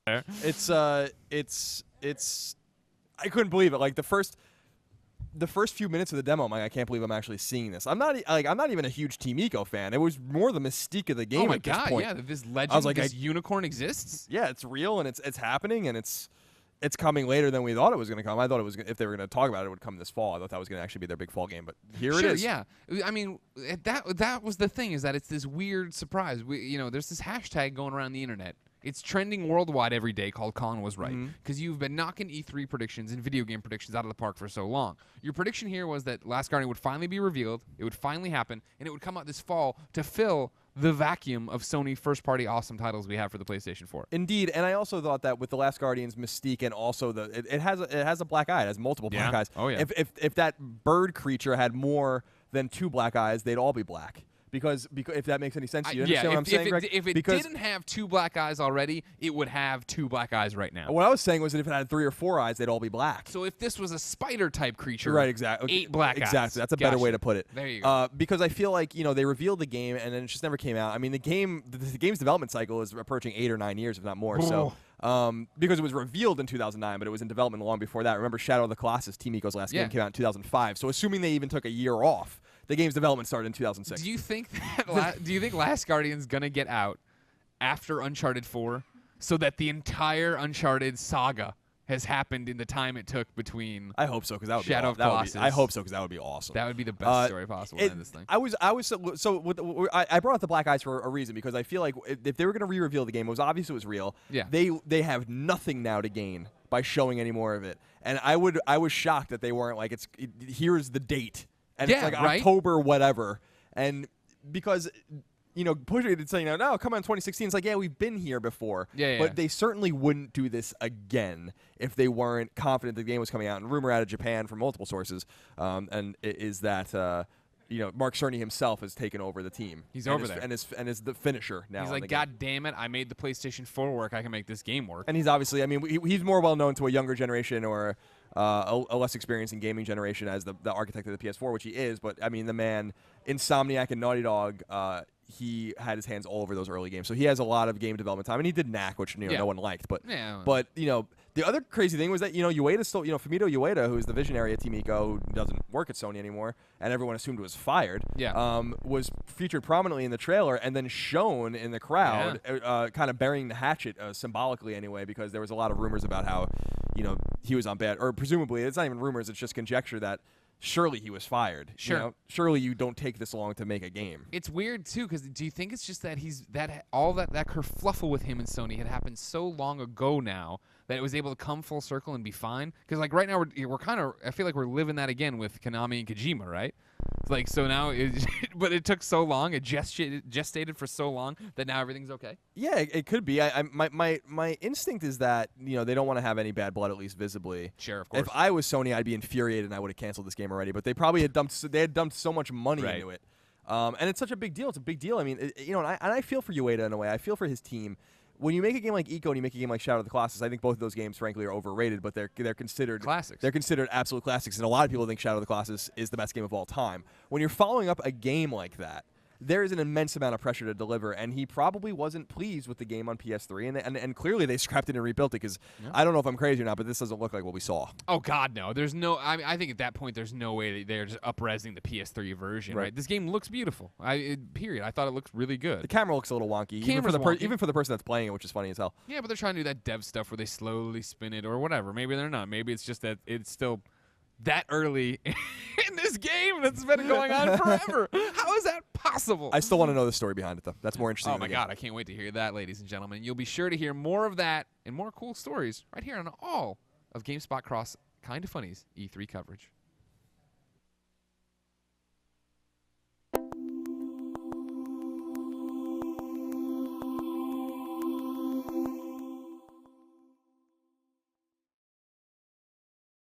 It's I couldn't believe it. Like the first few minutes of the demo, I'm like, I can't believe I'm actually seeing this. I'm not even a huge Team Eco fan. It was more the mystique of the game. Oh my at this god, point. yeah, this legend, I was like, this unicorn exists. Yeah, it's real and it's happening and it's coming later than we thought it was going to come. I thought it was if they were going to talk about it, it would come this fall. I thought that was going to actually be their big fall game, but here it is. Yeah. I mean, that was the thing, is that it's this weird surprise. There's this hashtag going around the internet. It's trending worldwide every day called Colin Was Right, because you've been knocking E3 predictions and video game predictions out of the park for so long. Your prediction here was that Last Guardian would finally be revealed, it would finally happen, and it would come out this fall to fill the vacuum of Sony first-party awesome titles we have for the PlayStation 4. Indeed, and I also thought that with the Last Guardian's mystique and also it has a black eye, it has multiple black eyes. Oh yeah. If that bird creature had more than 2 black eyes, they'd all be black. Because if that makes any sense to you, understand what I'm saying, Greg? If it didn't have 2 black eyes already, it would have 2 black eyes right now. What I was saying was that if it had 3 or 4 eyes, they'd all be black. So if this was a spider-type creature, right? Exactly. 8 black eyes. Exactly. That's a better way to put it. There you go. Because I feel like they revealed the game and then it just never came out. I mean, the game's development cycle is approaching 8 or 9 years, if not more. So. Because it was revealed in 2009, but it was in development long before that. Remember, Shadow of the Colossus, Team Eco's last game, came out in 2005. So assuming they even took a year off, the game's development started in 2006. Do you think Last Guardian's gonna get out after Uncharted 4, so that the entire Uncharted saga has happened in the time it took between? I hope so, because that would Shadow of be Colossus. I hope so, because that would be awesome. That would be the best story possible in this thing. I brought up the black eyes for a reason, because I feel like if they were going to re-reveal the game, it was obvious it was real. Yeah. They have nothing now to gain by showing any more of it, and I was shocked that they weren't like here's the date and it's like October whatever, and because. Pushing it and saying, no, come on, 2016. It's like, yeah, we've been here before. Yeah. But they certainly wouldn't do this again if they weren't confident the game was coming out. And rumor out of Japan from multiple sources, is that Mark Cerny himself has taken over the team. He's over there and is the finisher now. He's like, God damn it! I made the PlayStation 4 work. I can make this game work. And he's obviously, I mean, he's more well known to a younger generation or a less experienced in gaming generation as the architect of the PS4, which he is. But I mean, the man, Insomniac and Naughty Dog. He had his hands all over those early games, so he has a lot of game development time, and he did Knack, which no one liked. But the other crazy thing was that Ueda still, Fumito Ueda, who is the visionary at Team Eco, who doesn't work at Sony anymore, and everyone assumed was fired. Was featured prominently in the trailer and then shown in the crowd, kind of burying the hatchet symbolically anyway, because there was a lot of rumors about how he was on bad, or presumably it's not even rumors, it's just conjecture that. Surely he was fired. Sure. Surely you don't take this long to make a game. It's weird too, because do you think it's just that all that kerfluffle with him and Sony had happened so long ago now that it was able to come full circle and be fine? Because like right now we're kind of, I feel like we're living that again with Konami and Kojima, right? It's like, so now, but it took so long, it gestated for so long that now everything's okay. Yeah, it could be. My instinct is that they don't want to have any bad blood, at least visibly. Sure, of course. If I was Sony, I'd be infuriated and I would have canceled this game already. But they probably had dumped so much money into it, and it's such a big deal. It's a big deal. I mean, and I feel for Ueda in a way. I feel for his team. When you make a game like Eco and you make a game like Shadow of the Colossus, I think both of those games, frankly, are overrated, but they're considered classics. They're considered absolute classics, and a lot of people think Shadow of the Colossus is the best game of all time. When you're following up a game like that, there is an immense amount of pressure to deliver, and he probably wasn't pleased with the game on PS3, and clearly they scrapped it and rebuilt it, because I don't know if I'm crazy or not, but this doesn't look like what we saw. Oh, God, no. There's no, I think at that point there's no way that they're just up-resing the PS3 version, right? This game looks beautiful, period. I thought it looked really good. The camera looks a little wonky, even for the person that's playing it, which is funny as hell. Yeah, but they're trying to do that dev stuff where they slowly spin it or whatever. Maybe they're not. Maybe it's just that it's still that early in this game that's been going on forever. How is that possible? I still want to know the story behind it, though. That's more interesting. Oh, my God. I can't wait to hear that, ladies and gentlemen. You'll be sure to hear more of that and more cool stories right here on all of GameSpot Cross Kinda Funny's E3 coverage.